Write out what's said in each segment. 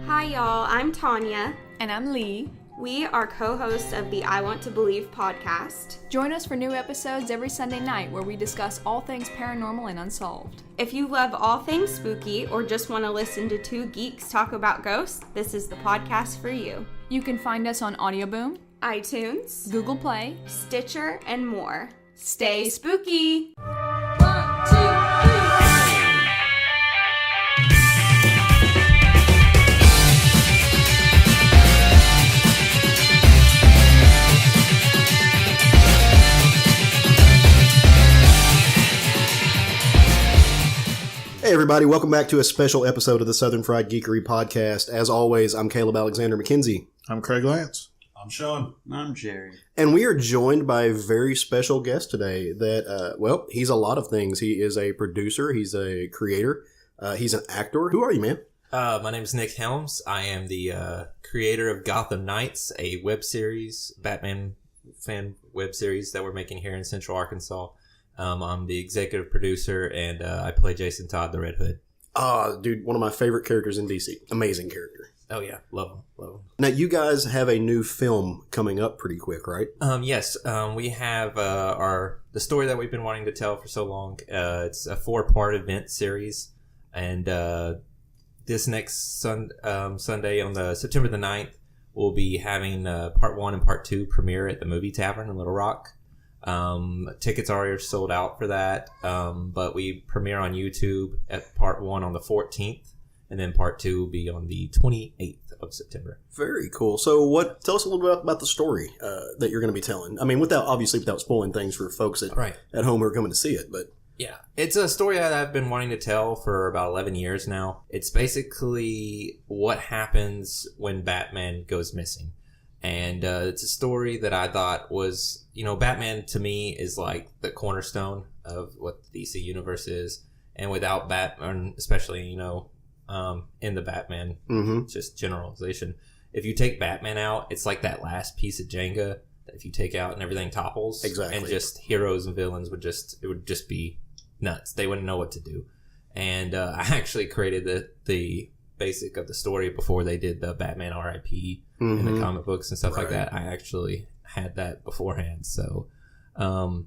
Hi y'all, I'm Tanya. And I'm Lee. We are co-hosts of the I Want to Believe podcast. Join us for new episodes every Sunday night where we discuss all things paranormal and unsolved. If you love all things spooky or just want to listen to two geeks talk about ghosts, this is the podcast for you. You can find us on Audioboom, iTunes, Google Play, Stitcher, and more. Stay spooky! Hey everybody, welcome back to a special episode of the Southern Fried Geekery podcast. As always, I'm Caleb Alexander McKenzie. I'm Craig Lance. I'm Sean. I'm Jerry. And we are joined by a very special guest today that, he's a lot of things. He is a producer, he's a creator, he's an actor. Who are you, man? My name is Nick Helms. I am the creator of Gotham Knights, a web series, Batman fan web series that we're making here in Central Arkansas. I'm the executive producer, and I play Jason Todd, the Red Hood. Dude, one of my favorite characters in DC. Amazing character. Oh, yeah. Love him. Now, you guys have a new film coming up pretty quick, right? Yes. We have the story that we've been wanting to tell for so long. It's a 4-part event series, and this next Sunday on the September the 9th, we'll be having part 1 and part 2 premiere at the Movie Tavern in Little Rock. Tickets are sold out for that, but we premiere on YouTube at part 1 on the 14th, and then part 2 will be on the 28th of September. Very cool. So tell us a little bit about the story that you're going to be telling. I mean, without spoiling things for folks at home who are coming to see it, but yeah, it's a story that I've been wanting to tell for about 11 years now. It's basically what happens when Batman goes missing. And it's a story that I thought was, Batman to me is like the cornerstone of what the DC universe is. And without Batman, especially, in the Batman, just generalization, if you take Batman out, it's like that last piece of Jenga that if you take out and everything topples. Exactly. And just heroes and villains it would just be nuts. They wouldn't know what to do. And I actually created the basic of the story before they did the Batman R.I.P. in the comic books and stuff like that. I actually had that beforehand. So, and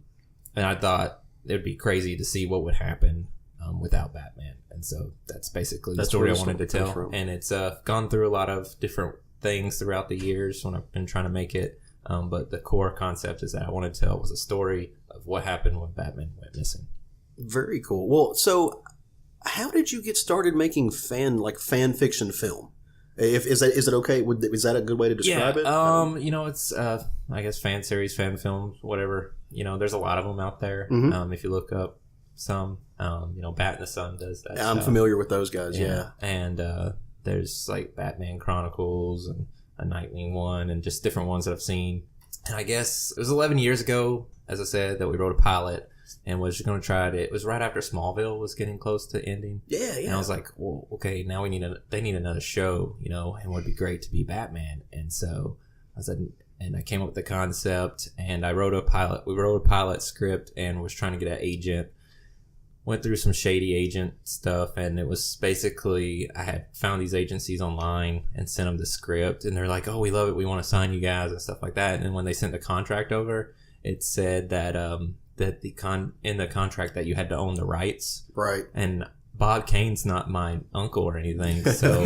I thought it'd be crazy to see what would happen without Batman. And so that's basically the story I wanted to tell. And it's gone through a lot of different things throughout the years when I've been trying to make it. But the core concept is that I wanted to tell was a story of what happened when Batman went missing. Very cool. Well, so how did you get started making fan fiction film? Is it okay? Is that a good way to describe it? It's I guess fan series, fan films, whatever. There's a lot of them out there. If you look up some, Bat in the Sun does that. I'm familiar with those guys. Yeah. And there's like Batman Chronicles and a Nightwing one, and just different ones that I've seen. And I guess it was 11 years ago, as I said, that we wrote a pilot. And was going to try it. It was right after Smallville was getting close to ending. Yeah. And I was like, well, okay, now they need another show, and it would be great to be Batman. And so I came up with the concept, and I wrote a pilot. We wrote a pilot script and was trying to get an agent. Went through some shady agent stuff, and it was basically I had found these agencies online and sent them the script, and they're like, oh, we love it, we want to sign you guys and stuff like that. And then when they sent the contract over, it said that in the contract that you had to own the rights. Right. And Bob Kane's not my uncle or anything, so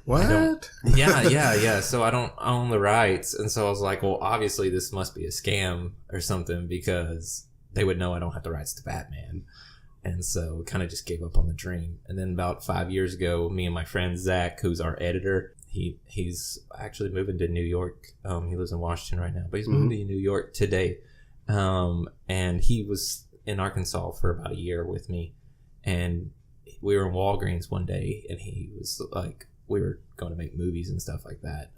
what? Yeah. So I don't own the rights, and so I was like, well, obviously this must be a scam or something because they would know I don't have the rights to Batman. And so kind of just gave up on the dream. And then about 5 years ago, me and my friend Zach, who's our editor, he's actually moving to New York. He lives in Washington right now, but he's moving to New York today. And he was in Arkansas for about a year with me, and we were in Walgreens one day, and he was like, we were going to make movies and stuff like that.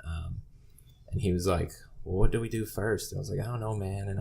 And he was like, well, what do we do first? And I was like, I don't know, man. And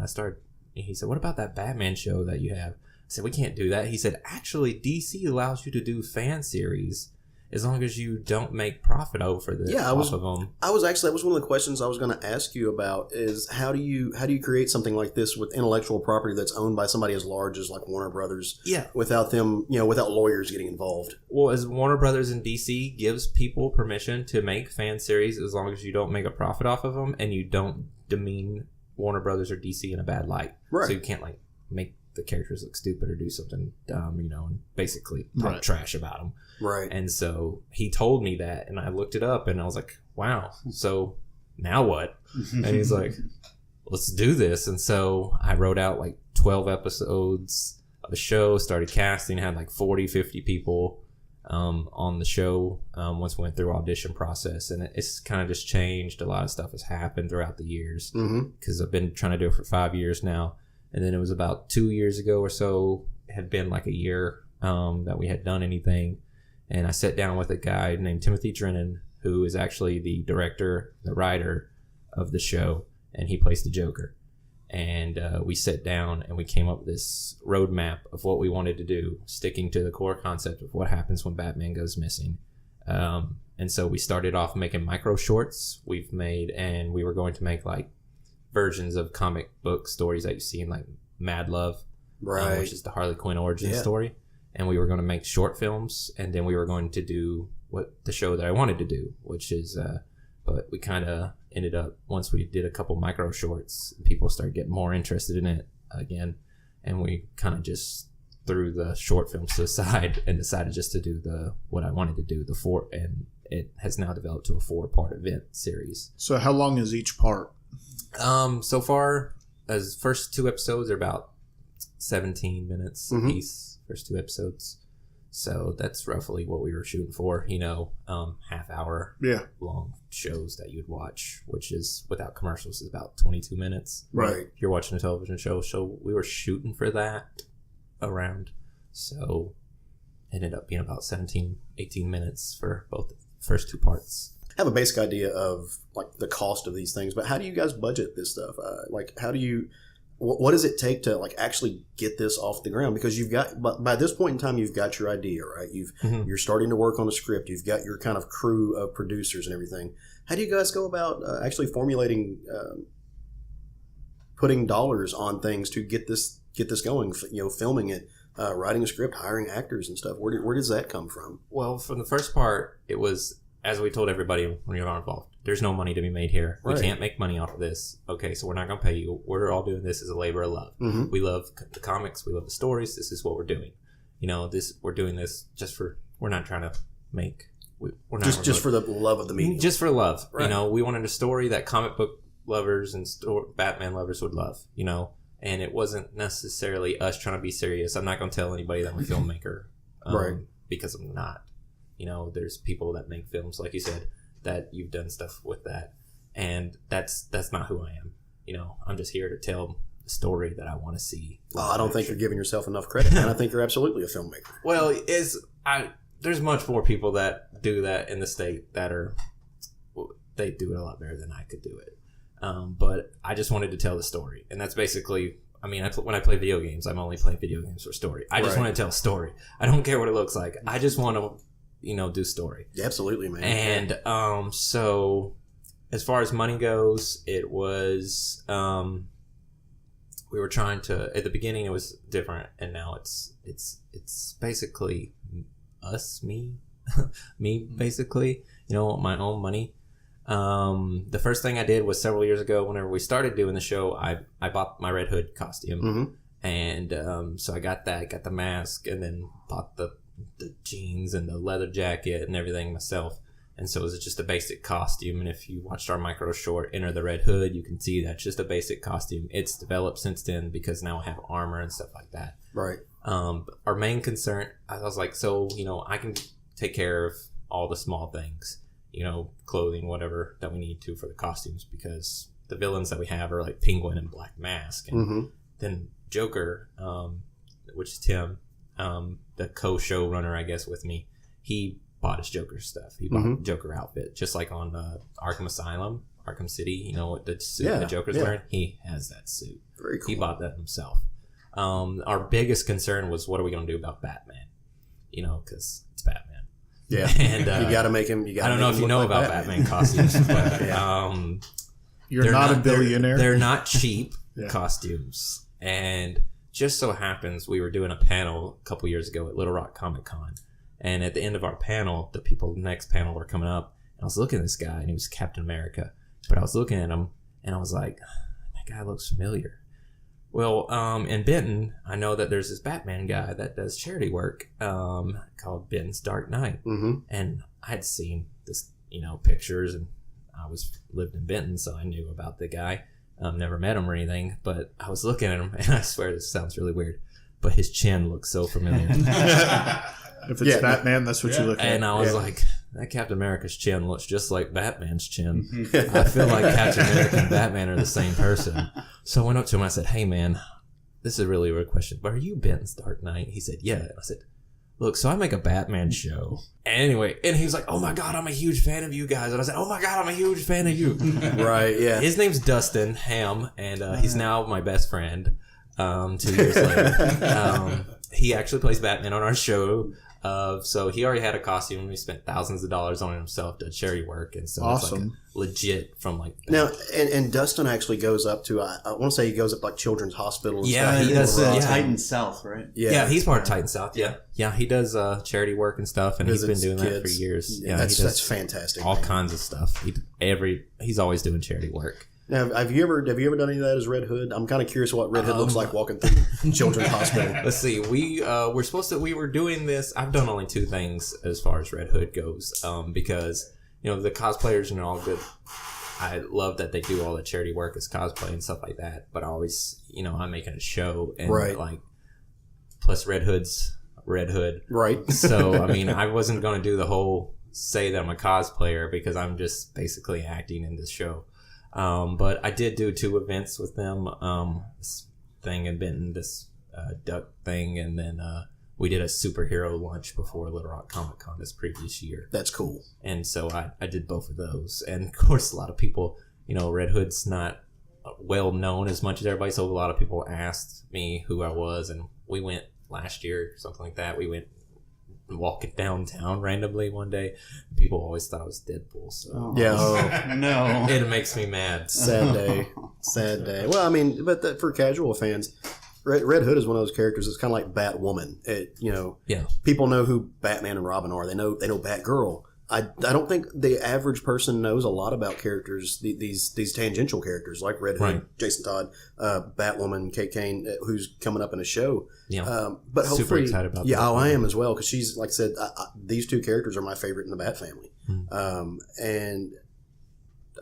he said, what about that Batman show that you have? I said, we can't do that. He said, actually, DC allows you to do fan series as long as you don't make profit over the off of them. That was one of the questions I was going to ask you about is how do you create something like this with intellectual property that's owned by somebody as large as like Warner Brothers? Yeah. Without them, without lawyers getting involved. Well, as Warner Brothers in DC gives people permission to make fan series as long as you don't make a profit off of them and you don't demean Warner Brothers or DC in a bad light. Right. So you can't like make the characters look stupid or do something dumb, and basically talk trash about them. Right. And so he told me that, and I looked it up, and I was like, wow, so now what? And he's like, let's do this. And so I wrote out like 12 episodes of the show, started casting, had like 40, 50 people on the show once we went through audition process. And it's kind of just changed. A lot of stuff has happened throughout the years because I've been trying to do it for 5 years now. And then it was about 2 years ago or so, it had been like a year that we had done anything. And I sat down with a guy named Timothy Drennan, who is actually the director, the writer of the show, and he plays the Joker. And we sat down and we came up with this roadmap of what we wanted to do, sticking to the core concept of what happens when Batman goes missing. And so we started off making micro shorts and we were going to make like versions of comic book stories that you see in like Mad Love, right? Which is the Harley Quinn origin story. And we were going to make short films, and then we were going to do the show that I wanted to do, which is, but we kind of ended up, once we did a couple micro shorts, people started getting more interested in it again, and we kind of just threw the short films to the side and decided just to do what I wanted to do, and it has now developed to a 4-part event series. So how long is each part? So far, as first 2 episodes are about 17 minutes a piece, first 2 episodes. So that's roughly what we were shooting for, half-hour long shows that you'd watch, which is, without commercials, is about 22 minutes. Right. If you're watching a television show. So we were shooting for that around. So it ended up being about 17, 18 minutes for both the first 2 parts. I have a basic idea of like the cost of these things, but how do you guys budget this stuff? What does it take to like actually get this off the ground? Because by this point in time, you've got your idea, right? You're starting to work on a script. You've got your kind of crew of producers and everything. How do you guys go about actually formulating, putting dollars on things to get this going? Filming it, writing a script, hiring actors and stuff. Where does that come from? Well, from the first part, it was, as we told everybody when you were involved, there's no money to be made here. We can't make money off of this. Okay, so we're not going to pay you. We're all doing this as a labor of love. Mm-hmm. We love the comics. We love the stories. This is what we're doing. We're doing this we're not trying to make... We're not just for the love of the medium. Just for love. Right. We wanted a story that comic book lovers and Batman lovers would love, and it wasn't necessarily us trying to be serious. I'm not going to tell anybody that I'm a filmmaker, because I'm not. There's people that make films, like you said, that you've done stuff with that, and that's not who I am. I'm just here to tell the story that I want to see. I don't think you're giving yourself enough credit, and I think you're absolutely a filmmaker. Well, there's much more people that do that in the state they do it a lot better than I could do it. But I just wanted to tell the story, and that's basically. When I play video games, I'm only playing video games for story. I just want to tell a story. I don't care what it looks like. I just want to do story. Absolutely, man. And so as far as money goes, it was we were trying to, at the beginning it was different, and now it's basically me basically, my own money. The first thing I did was several years ago, whenever we started doing the show, I bought my Red Hood costume, and so I got the mask, and then bought the jeans and the leather jacket and everything myself. And so it was just a basic costume. And if you watched our micro short, Enter the Red Hood, you can see that's just a basic costume. It's developed since then because now I have armor and stuff like that. Right. Our main concern, I was like, I can take care of all the small things, clothing, whatever that we need to for the costumes, because the villains that we have are like Penguin and Black Mask. And then Joker, which is Tim, the co-showrunner, I guess, with me, he bought his Joker stuff. He bought the Joker outfit, just like on Arkham Asylum, Arkham City. The suit the Joker's wearing? He has that suit. Very cool. He bought that himself. Our biggest concern was, what are we going to do about Batman? Because it's Batman. Yeah, And you got to make him. I don't know if you know about Batman costumes, but You're not a billionaire. They're not cheap Yeah. costumes. And just so happens we were doing a panel a couple years ago at Little Rock Comic Con. And at the end of our panel, the next panel were coming up. And I was looking at this guy, and he was Captain America. But I was looking at him, and I was like, that guy looks familiar. Well, in Benton, I know that there's this Batman guy that does charity work called Benton's Dark Knight. Mm-hmm. And I had seen this, pictures, and I lived in Benton, so I knew about the guy. Never met him or anything, but I was looking at him, and I swear this sounds really weird, but his chin looks so familiar. If it's Batman, that's what you look at. And I was like, that Captain America's chin looks just like Batman's chin. I feel like Captain America and Batman are the same person. So I went up to him and I said, hey man, this is a really weird question, but are you Benton's Dark Knight? He said, yeah. And I said, look, so I make a Batman show. Anyway, and he was like, oh my God, I'm a huge fan of you guys. And I said, oh my God, I'm a huge fan of you. Right, yeah. His name's Dustin Ham, and he's now my best friend 2 years later. He actually plays Batman on our show. So he already had a costume. He spent thousands of dollars on it himself, did charity work, and so it's like legit from like now. And Dustin actually goes up to I want to say he goes up like Children's Hospital. And yeah, stuff. he does Titan South, right? Yeah, he's part of Titan South. Yeah, he does charity work and stuff, and he's been doing that for years. Yeah, that's fantastic. All kinds of stuff. He's always doing charity work. Now, have you ever done any of that as Red Hood? I'm kind of curious what Red Hood looks like walking through Children's Hospital. Let's see. We were doing this. I've done only 2 things as far as Red Hood goes, because the cosplayers are all good. I love that they do all the charity work as cosplay and stuff like that. But I always, I'm making a show, and plus Red Hood's Red Hood, right? So I wasn't going to do the whole say that I'm a cosplayer because I'm just basically acting in this show. But I did do 2 events with them, this thing in Benton, this duck thing, and then we did a superhero lunch before Little Rock Comic Con this previous year. That's cool. And so I did both of those. And of course, a lot of people, Red Hood's not well known as much as everybody, so a lot of people asked me who I was, and we went last year, something like that. We went walking downtown randomly one day. People always thought I was Deadpool. So no, it makes me mad. Sad day. Well, but for casual fans, Red Hood is one of those characters that's kind of like Batwoman. People know who Batman and Robin are. They know Batgirl. I don't think the average person knows a lot about characters, these tangential characters like Red Hood, right. Jason Todd, Batwoman, Kate Kane, who's coming up in a show. Yeah, but hopefully, super excited about that. Yeah, I am as well, because she's, like I said, these 2 characters are my favorite in the Bat family. And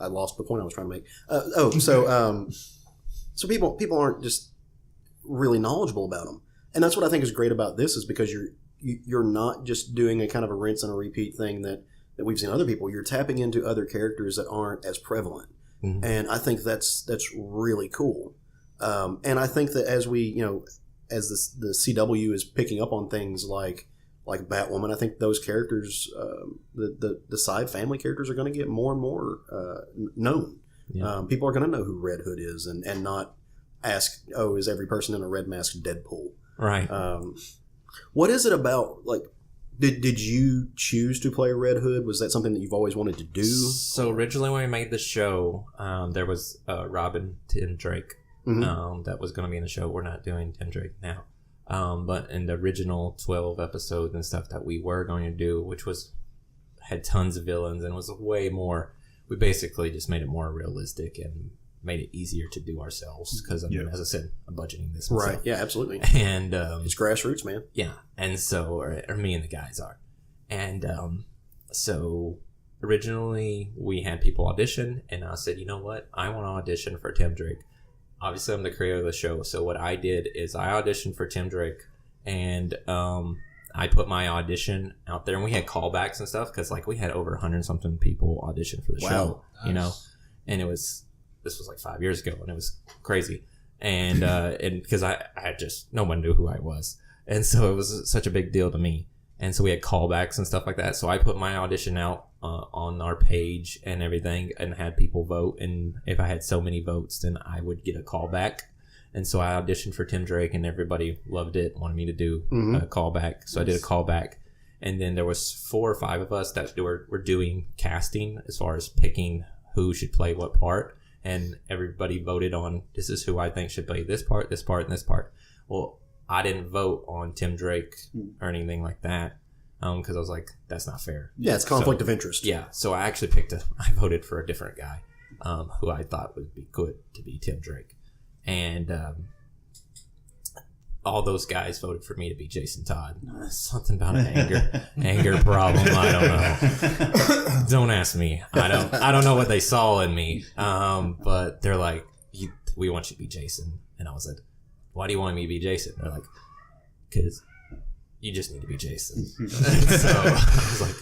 I lost the point I was trying to make. So people aren't just really knowledgeable about them, and that's what I think is great about this, is because you're not just doing a kind of a rinse and a repeat thing that we've seen other people. You're tapping into other characters that aren't as prevalent. Mm-hmm. And I think that's really cool. And I think that as we, as the CW is picking up on things like Batwoman, I think those characters, the side family characters, are going to get more and more known. Yeah. People are going to know who Red Hood is, and not ask, oh, is every person in a red mask Deadpool? Right. What is it about, like, did you choose to play Red Hood? Was that something that you've always wanted to do? So originally when we made the show, there was Robin Tim Drake that was going to be in the show. We're not doing Tim Drake now. But in the original 12 episodes and stuff that we were going to do, which had tons of villains and was way more, we basically just made it more realistic and made it easier to do ourselves, because as I said, I'm budgeting this myself. Right. Yeah, absolutely. And it's grassroots, man. Yeah. And so, or me and the guys are. And so originally we had people audition, and I said, you know what? I want to audition for Tim Drake. Obviously, I'm the creator of the show. So what I did is I auditioned for Tim Drake, and I put my audition out there, and we had callbacks and stuff, because we had over 100-something people audition for the show, nice. And this was like 5 years ago, and it was crazy. And and because I just, no one knew who I was. And so it was such a big deal to me. And so we had callbacks and stuff like that. So I put my audition out on our page and everything, and had people vote. And if I had so many votes, then I would get a callback. And so I auditioned for Tim Drake, and everybody loved it, wanted me to do a callback. So I did a callback. And then there was 4 or 5 of us that were doing casting as far as picking who should play what part. And everybody voted on, this is who I think should play this part, and this part. Well, I didn't vote on Tim Drake or anything like that because I was like, that's not fair. Yeah, it's conflict of interest. Yeah, so I actually I voted for a different guy who I thought would be good to be Tim Drake. And all those guys voted for me to be Jason Todd. Something about an anger problem. I don't know. Don't ask me. I don't know what they saw in me. But they're like, we want you to be Jason. And I was like, why do you want me to be Jason? They're like, because you just need to be Jason. So I was like,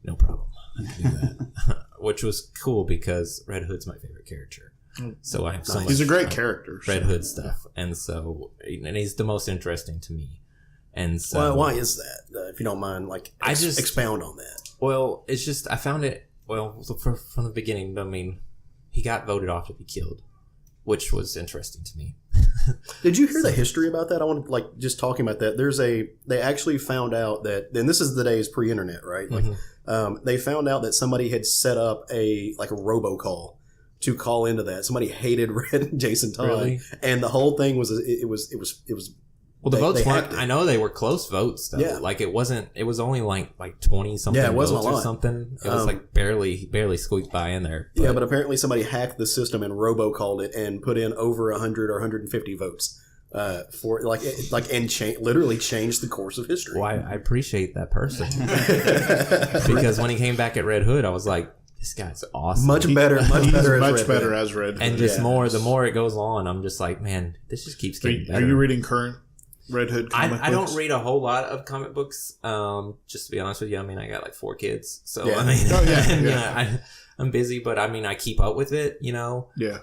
no problem. I can do that. Which was cool because Red Hood's my favorite character. So I have so much. He's a great character. Red Hood stuff, and he's the most interesting to me. And so, why is that? If you don't mind, expound on that. Well, it's just I found it from the beginning. I mean, he got voted off to be killed, which was interesting to me. Did you hear the history about that? I want to just talking about that. They actually found out that, and this is the days pre-internet, right? They found out that somebody had set up a robocall to call into that. Somebody hated Jason Todd, really? And the whole thing was it was. Well, the votes weren't. I know they were close votes though. Yeah. Like it wasn't. It was only like 20 something. Yeah, it wasn't votes a lot. Or something. It was like barely squeaked by in there. But. Yeah, but apparently somebody hacked the system and robocalled it and put in over 100 or 150 votes for literally changed the course of history. Well, I appreciate that person because when he came back at Red Hood, I was like, this guy's awesome. Much better as Red Hood. And just the more it goes on, I'm just like, man, this just keeps getting better. Are you reading current Red Hood comic books? I don't read a whole lot of comic books. Just to be honest with you, I mean, I got like 4 kids, so yeah. I mean, I'm busy, but I mean, I keep up with it, you know. Yeah.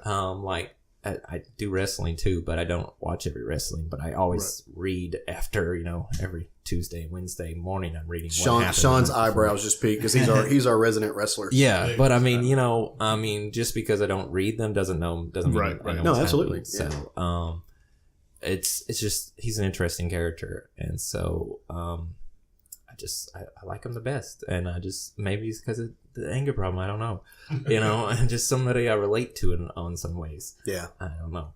I do wrestling too, but I don't watch every wrestling. But I always read after, every Tuesday and Wednesday morning. I'm reading. Sean's eyebrows just peaked because he's our resident wrestler. Yeah, but I mean, just because I don't read them doesn't mean right. I know no, absolutely. Yeah. So, it's just he's an interesting character, and so I like him the best, and maybe it's because of the anger problem. I don't know, and just somebody I relate to in some ways. Yeah, I don't know.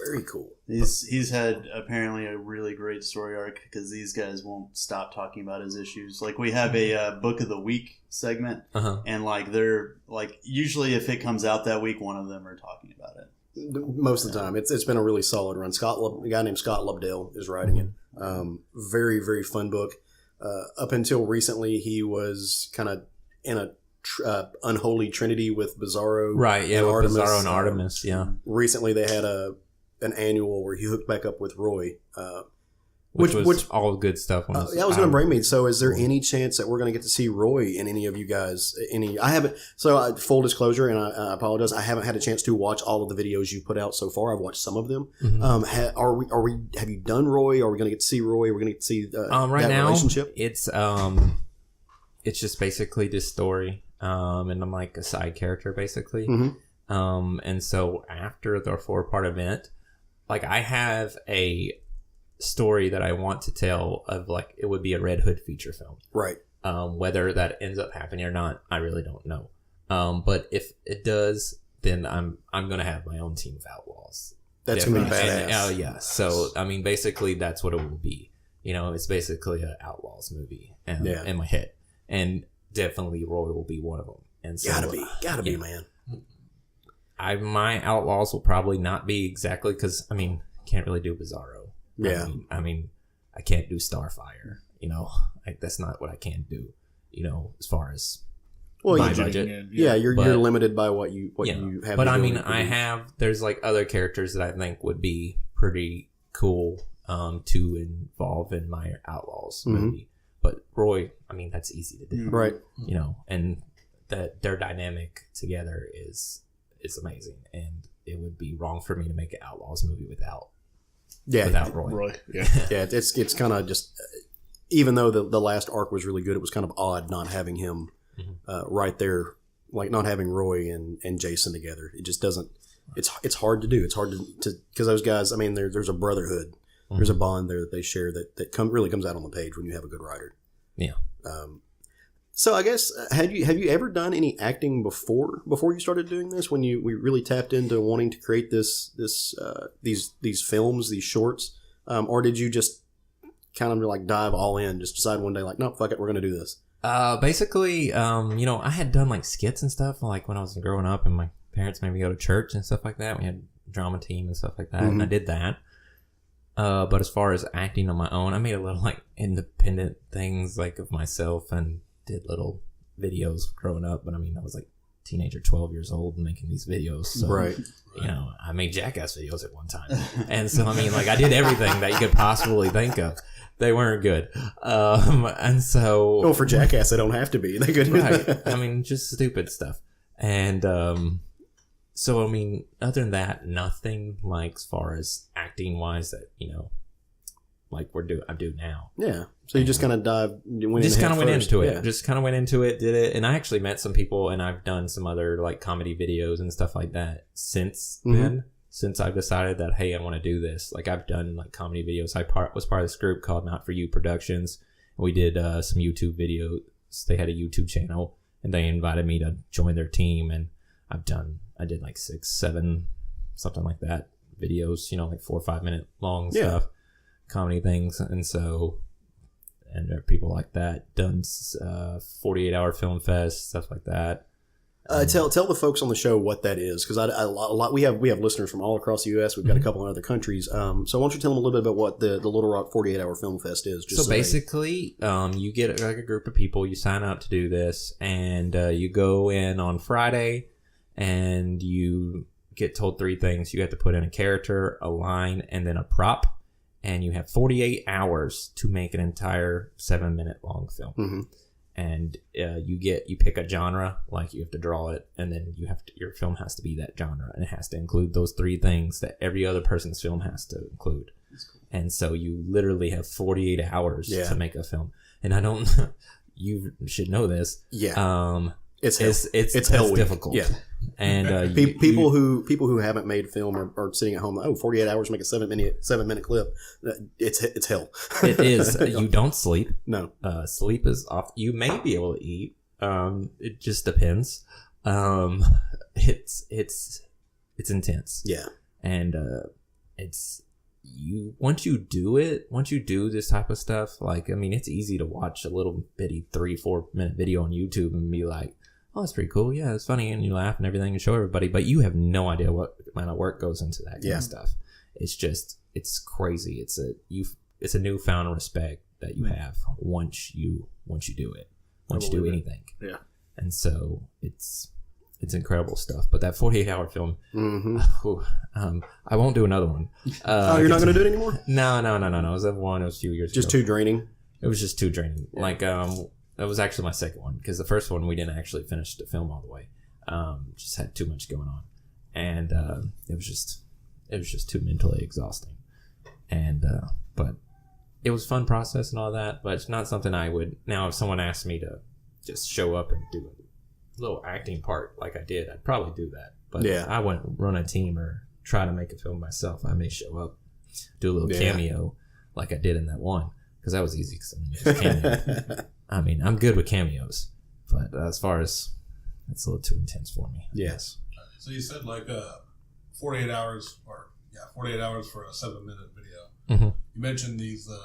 Very cool. He's had apparently a really great story arc because these guys won't stop talking about his issues. Like we have a book of the week segment, and they're usually if it comes out that week, one of them are talking about it. Most of the time, it's been a really solid run. A guy named Scott Lobdell is writing it. Very very fun book. Up until recently, he was kind of in a unholy trinity with Bizarro, right? Yeah, with Artemis. Bizarro and Artemis. Yeah. Recently, they had an annual where he hooked back up with Roy, which was all good stuff. That was going to bring me. So, is there any chance that we're going to get to see Roy in any of you guys? I haven't. So, full disclosure, and I apologize, I haven't had a chance to watch all of the videos you put out so far. I've watched some of them. Mm-hmm. Have you done Roy? Are we going to get to see Roy? Are we going to get to see right that now, relationship? It's just basically this story, and I'm like a side character basically. Mm-hmm. And so after the 4-part event, I have a story that I want to tell of it would be a Red Hood feature film, right? Whether that ends up happening or not, I really don't know. But if it does, then I'm gonna have my own team of outlaws. That's gonna be badass. Yeah. So I mean, basically, that's what it will be. It's basically an outlaws movie, in my head, and definitely Roy will be one of them. And so, gotta be, man. My outlaws will probably not be exactly because can't really do Bizarro. Yeah. I mean, I can't do Starfire. That's not what I can do. As far as my budget. You're limited by what you have. But there's other characters that I think would be pretty cool to involve in my Outlaws movie. But Roy, that's easy to do, right? And that their dynamic together is amazing, and it would be wrong for me to make an Outlaws movie without Roy. Yeah. It's kind of just, even though the last arc was really good, it was kind of odd not having him right there, not having Roy and Jason together. It just doesn't. It's hard to do. It's hard to because those guys. There's a brotherhood. There's a bond there that they share that really comes out on the page when you have a good writer. Yeah. So I guess have you ever done any acting before you started doing this? When we really tapped into wanting to create these films, these shorts, or did you just kind of like dive all in, just decide one day like, no, fuck it, we're gonna do this? Basically, I had done like skits and stuff like when I was growing up, and my parents made me go to church and stuff like that. We had a drama team and stuff like that, and I did that. But as far as acting on my own, I made a little like independent things like of myself and did little videos growing up. But I mean, I was like teenager, 12 years old, and making these videos. So, right. I made Jackass videos at one time, and so I mean, like I did everything that you could possibly think of. They weren't good, and so. Well, for Jackass, they don't have to be. They could. Right. I mean, just stupid stuff, and so I mean, other than that, nothing like as far as acting wise that like I do now. Yeah. So you just kind of went into it. Yeah. Just kind of went into it, did it, and I actually met some people, and I've done some other like comedy videos and stuff like that since then. Since I've decided that, hey, I want to do this. Like I've done like comedy videos. I was part of this group called Not For You Productions. We did some YouTube videos. They had a YouTube channel, and they invited me to join their team. And I did like 6, 7, something like that videos. Like 4 or 5 minute long stuff, comedy things. And so, and there are people like that done 48-hour film fest, stuff like that. Tell the folks on the show what that is, because we have listeners from all across the U.S. We've got a couple in other countries. So why don't you tell them a little bit about what the Little Rock 48-hour Film Fest is? So basically, you get like a group of people, you sign up to do this, and you go in on Friday, and you get told 3 things. You have to put in a character, a line, and then a prop, and you have 48 hours to make an entire 7-minute long film. Mm-hmm. And you pick a genre, like you have to draw it, and then your film has to be that genre, and it has to include those 3 things that every other person's film has to include. Cool. And so you literally have 48 hours to make a film. And you should know this. Yeah. It's hell difficult. Yeah. And people who haven't made film are sitting at home. 48 hours to make a 7-minute clip. It's hell. It is. You don't sleep. No. Sleep is off. You may be able to eat. It just depends. It's intense. Yeah. And once you do this type of stuff, like, I mean, it's easy to watch a little bitty 3-4 minute video on YouTube and be like, oh, that's pretty cool. Yeah, it's funny, and you laugh and everything and show everybody, but you have no idea what amount of work goes into that kind of stuff. It's crazy. It's a newfound respect that you have once you do it, once you do anything. Yeah. And so it's incredible stuff. But that 48-hour film, I won't do another one. You're not going to do it anymore? No. It was one. It was a few years ago. Just too draining? It was just too draining. Yeah. Like, that was actually my second one, because the first one we didn't actually finish the film all the way. Just had too much going on, and it was just too mentally exhausting. And but it was a fun process and all that. But it's not something I would now. If someone asked me to just show up and do a little acting part like I did, I'd probably do that. But I wouldn't run a team or try to make a film myself. I may show up, do a little cameo like I did in that one, because that was easy. Because it was cameo. I mean, I'm good with cameos, but as far as it's a little too intense for me. Yes. So you said like 48 hours for a 7-minute video. Mm-hmm. You mentioned these the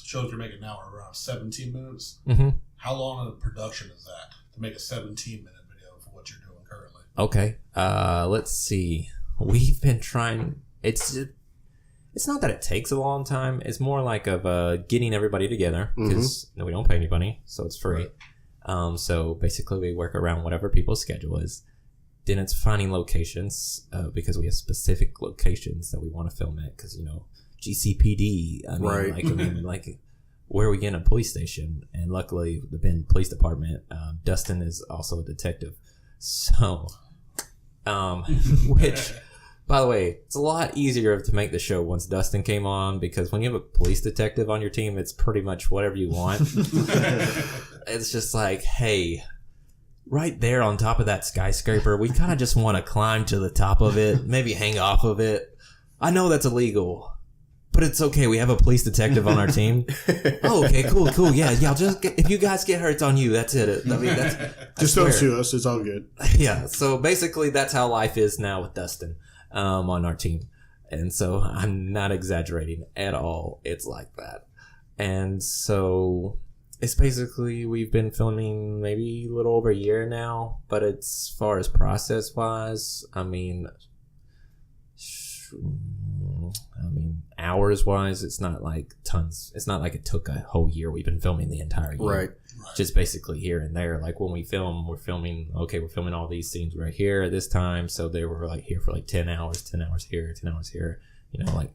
shows you're making now are around 17 minutes. Mm-hmm. How long of a production is that to make a 17-minute video for what you're doing currently? Okay. Let's see. We've been trying. It's not that it takes a long time. It's more like of getting everybody together, because we don't pay anybody, so it's free. Right. So basically we work around whatever people's schedule is. Then it's finding locations, because we have specific locations that we want to film at, because, GCPD. I mean, like where are we getting a police station? And luckily the Bend Police Department, Dustin is also a detective. So, which... By the way, it's a lot easier to make the show once Dustin came on, because when you have a police detective on your team, it's pretty much whatever you want. It's just like, hey, right there on top of that skyscraper, we kind of just want to climb to the top of it, maybe hang off of it. I know that's illegal, but it's okay. We have a police detective on our team. Oh, okay, cool. Yeah, I'll just if you guys get hurt, it's on you. That's it. I mean, just don't sue us. It's all good. Yeah. So basically, that's how life is now with Dustin on our team, and so I'm not exaggerating at all. It's like that, and so it's basically we've been filming maybe a little over a year now, but as far as process wise, I mean, hours wise, it's not like tons. It's not like it took a whole year. We've been filming the entire year. Right. Just basically here and there. Like when we film, we're filming all these scenes right here at this time. So they were like here for like 10 hours here, 10 hours here, like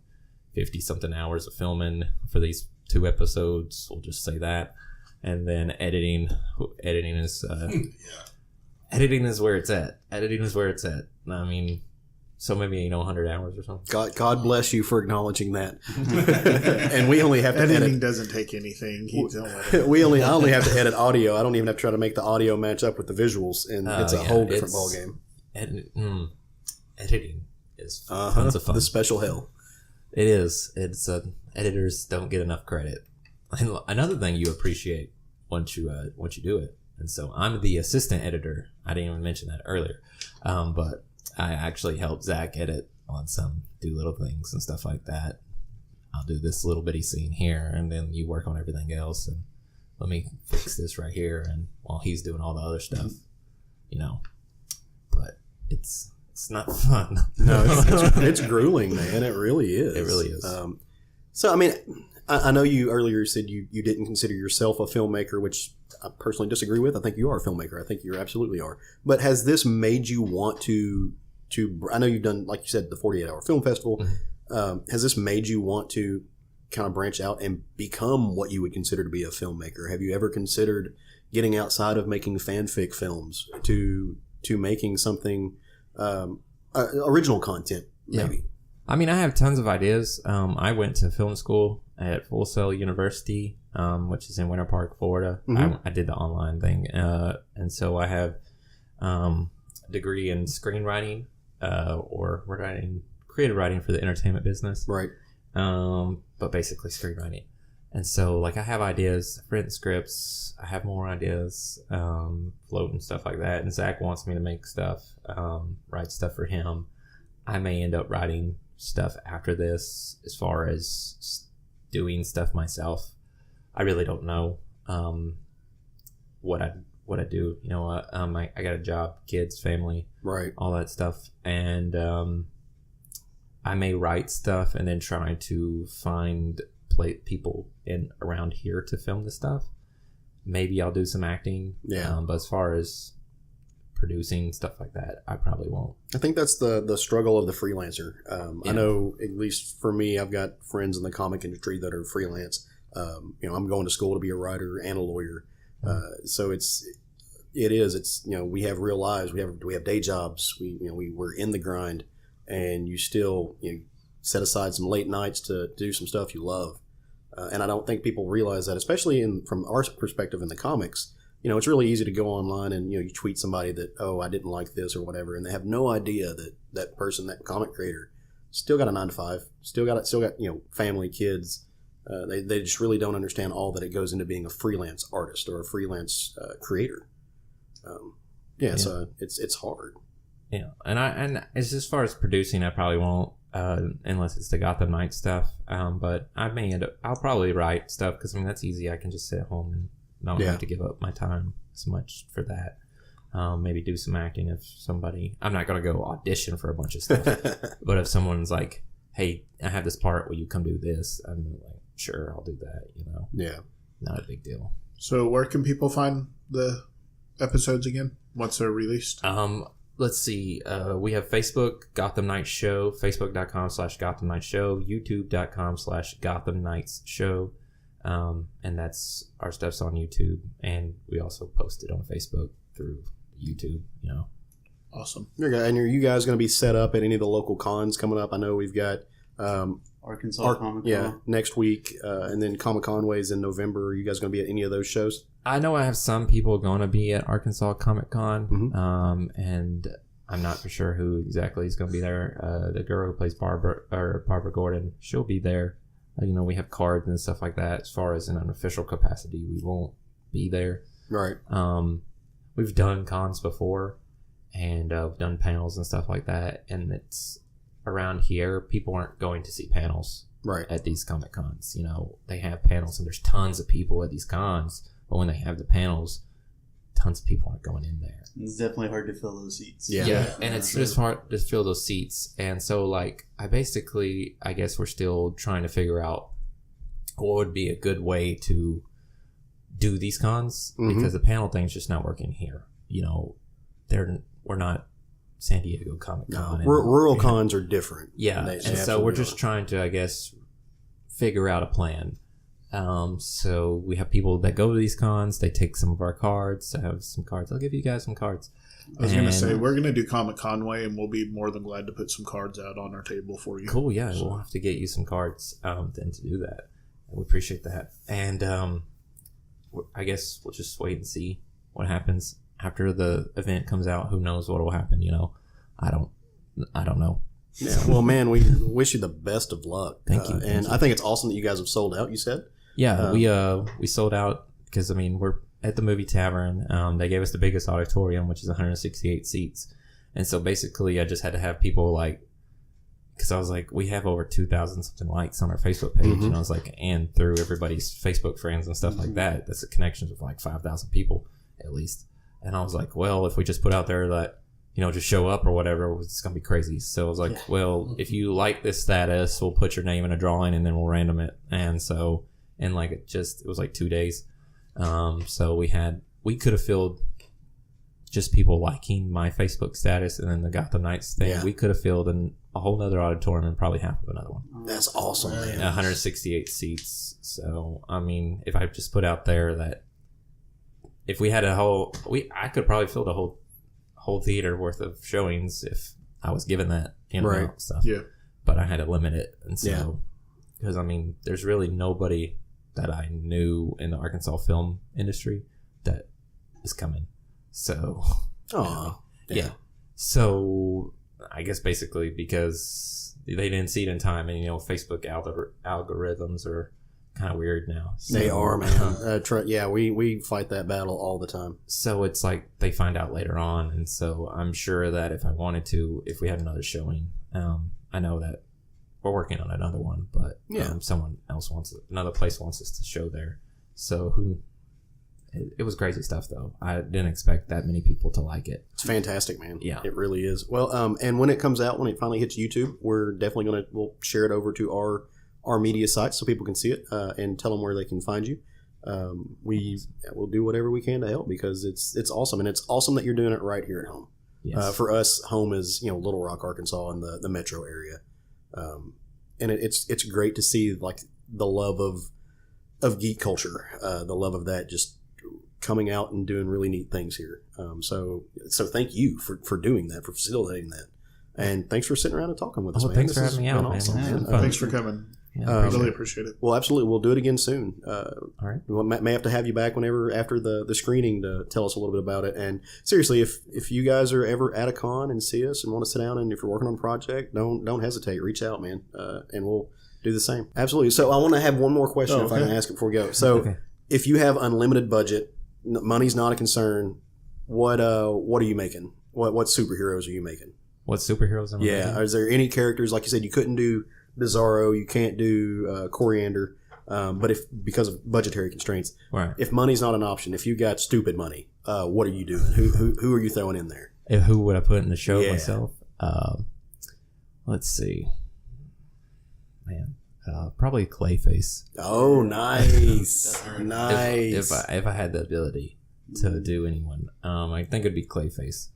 50 something hours of filming for these 2 episodes. We'll just say that. And then editing is, editing is where it's at. I mean, so maybe 100 hours or something. God bless you for acknowledging that. And we only have to editing edit. Doesn't take anything. I only have to edit audio. I don't even have to try to make the audio match up with the visuals, and it's a whole different ballgame. Editing is tons of fun. The special hell. It is. It's editors don't get enough credit. And another thing you appreciate once you do it, and so I'm the assistant editor. I didn't even mention that earlier, but I actually help Zach edit on do little things and stuff like that. I'll do this little bitty scene here, and then you work on everything else, and let me fix this right here, and while he's doing all the other stuff, But it's not fun. No, it's grueling, man. It really is. It really is. So, I mean, I know you earlier said you didn't consider yourself a filmmaker, which I personally disagree with. I think you are a filmmaker. I think you absolutely are. But has this made you want to I know you've done, like you said, the 48-hour film festival. Mm-hmm. Has this made you want to kind of branch out and become what you would consider to be a filmmaker? Have you ever considered getting outside of making fanfic films to making something original content, maybe? Yeah. I mean, I have tons of ideas. I went to film school at Full Sail University, which is in Winter Park, Florida. Mm-hmm. I did the online thing. And so I have a degree in screenwriting or creative writing for the entertainment business. Right. But basically screenwriting. And so, like, I have ideas, I've written scripts, I have more ideas, floating stuff like that. And Zach wants me to make stuff, write stuff for him. I may end up writing stuff after this. As far as doing stuff myself, I really don't know what I do. I got a job, kids, family, right, all that stuff, and I may write stuff and then try to find people around here to film the stuff. Maybe I'll do some acting. Yeah. But as far as producing stuff like that, I probably won't. I think that's the struggle of the freelancer. I know, at least for me, I've got friends in the comic industry that are freelance. I'm going to school to be a writer and a lawyer. So we have real lives. We have day jobs. We're in the grind, and you still set aside some late nights to do some stuff you love. And I don't think people realize that, especially from our perspective in the comics. It's really easy to go online and you tweet somebody that, oh, I didn't like this or whatever, and they have no idea that person, that comic creator, still got a 9-to-5, still got family, kids. They just really don't understand all that it goes into being a freelance artist or a freelance creator. So it's hard. Yeah, and as far as producing, I probably won't unless it's the Gotham Knights stuff. But I'll probably write stuff because that's easy. I can just sit at home and not have to give up my time as much for that. Maybe do some acting if somebody. I'm not gonna go audition for a bunch of stuff, but if someone's like, "Hey, I have this part. Will you come do this?" I'm like, "Sure, I'll do that." Yeah, not a big deal. So, where can people find the episodes again once they're released? Let's see. We have Facebook, Gotham Knights Show, Facebook.com/Gotham Knights Show, YouTube.com/Gotham Knights Show. And that's our stuff's on YouTube, and we also post it on Facebook through YouTube. Awesome. And are you guys going to be set up at any of the local cons coming up? I know we've got Arkansas Comic Con. Yeah, next week, and then Comic Conways in November. Are you guys going to be at any of those shows? I know I have some people going to be at Arkansas Comic Con, mm-hmm. And I'm not for sure who exactly is going to be there. The girl who plays Barbara Gordon, she'll be there. We have cards and stuff like that. As far as in an official capacity, we won't be there. Right. We've done cons before, and we've done panels and stuff like that. And it's around here, people aren't going to see panels at these Comic Cons. They have panels, and there's tons of people at these cons. But when they have the panels, tons of people aren't going in there. It's definitely hard to fill those seats. Yeah. And it's just hard to fill those seats. And so, I guess we're still trying to figure out what would be a good way to do these cons, because the panel thing's just not working here. We're not San Diego Comic Con. No, rural cons are different. Yeah. And so we're just trying to, I guess, figure out a plan. So we have people that go to these cons. They take some of our cards. I have some cards. I'll give you guys some cards. I was going to say, we're going to do Comic Conway, and we'll be more than glad to put some cards out on our table for you. Cool, yeah. We'll have to get you some cards then to do that. We appreciate that. And I guess we'll just wait and see what happens after the event comes out. Who knows what will happen, I don't know. Yeah. Well, man, we wish you the best of luck. Thank you. And I think it's awesome that you guys have sold out, you said? Yeah, we sold out because, we're at the movie tavern. They gave us the biggest auditorium, which is 168 seats. And so basically I just had to have people because I was like, we have over 2,000 something likes on our Facebook page. And I was like, and through everybody's Facebook friends and stuff like that, that's a connection of 5,000 people at least. And I was like, well, if we just put out there that, just show up or whatever, it's going to be crazy. So I was like, well, if you like this status, we'll put your name in a drawing and then we'll random it. And so, it was 2 days. So we could have filled just people liking my Facebook status and then the Gotham Knights thing. Yeah. We could have filled a whole nother auditorium and probably half of another one. That's awesome, man. 168 seats. So, if I just put out there that if we had I could probably fill the whole theater worth of showings if I was given that, stuff. Yeah. But I had to limit it. And so, because there's really nobody that I knew in the Arkansas film industry that is coming. So, yeah. So, I guess basically because they didn't see it in time, and Facebook algorithms are kind of weird now. So, they are, man. We fight that battle all the time. So it's they find out later on, and so I'm sure that if I wanted to, if we had another showing, I know that we're working on another one, but someone else another place wants us to show there. So it was crazy stuff, though. I didn't expect that many people to like it. It's fantastic, man. Yeah, it really is. Well, and when it comes out, when it finally hits YouTube, we're definitely we'll share it over to our media sites so people can see it and tell them where they can find you. We'll do whatever we can to help because it's awesome, and it's awesome that you're doing it right here at home. Yes. For us, home is Little Rock, Arkansas, and the metro area. And it's great to see the love of geek culture, the love of that just coming out and doing really neat things here. So thank you for doing that, for facilitating that, and thanks for sitting around and talking with us. Man. Thanks for having me out. Awesome, man. Thanks for coming. Yeah, really appreciate it. Well, absolutely, we'll do it again soon. All right, we may have to have you back after the screening to tell us a little bit about it. And seriously, if you guys are ever at a con and see us and want to sit down, and if you're working on a project, don't hesitate, reach out, man, and we'll do the same. Absolutely. So I want to have one more question if I can ask it before we go. So if you have unlimited budget, money's not a concern. What are you making? What superheroes are you making? What superheroes am I making? Yeah. Is there any characters, like you said, you couldn't do Bizarro, you can't do Coriander, but because of budgetary constraints, right. If money's not an option, if you got stupid money, what are you doing? Who are you throwing in there? Who would I put in the show myself? Let's see, man, probably Clayface. Oh, nice, nice. If I had the ability to do anyone, I think it'd be Clayface.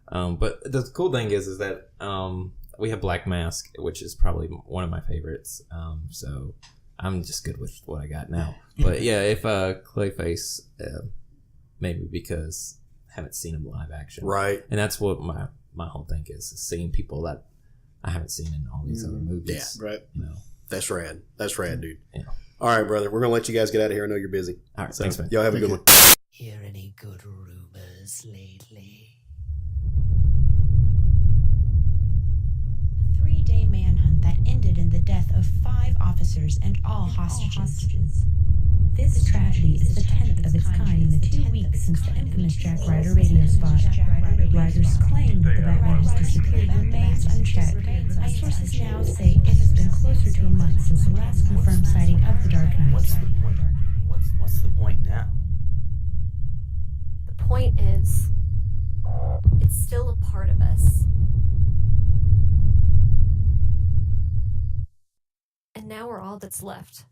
But the cool thing is that we have Black Mask, which is probably one of my favorites. So I'm just good with what I got now. But yeah, if Clayface, maybe because I haven't seen him live action, right? And that's what my whole thing is seeing people that I haven't seen in all these other movies. Yeah, right. That's rad. That's rad, dude. Yeah. All right, brother. We're gonna let you guys get out of here. I know you're busy. All right, thanks, man. Y'all have a good one. Hear any good rumors lately? A 3-day manhunt that ended in the death of of 5 officers and all hostages. This tragedy is the 10th of its kind in the 2 weeks since the infamous Jack Ryder radio spot. Riders claim that the Batman has disappeared remains unchecked, as sources now say it has been closer to a month since the last confirmed sighting of the Dark Knight. What's the point now? The point is, it's still a part of us. And now we're all that's left.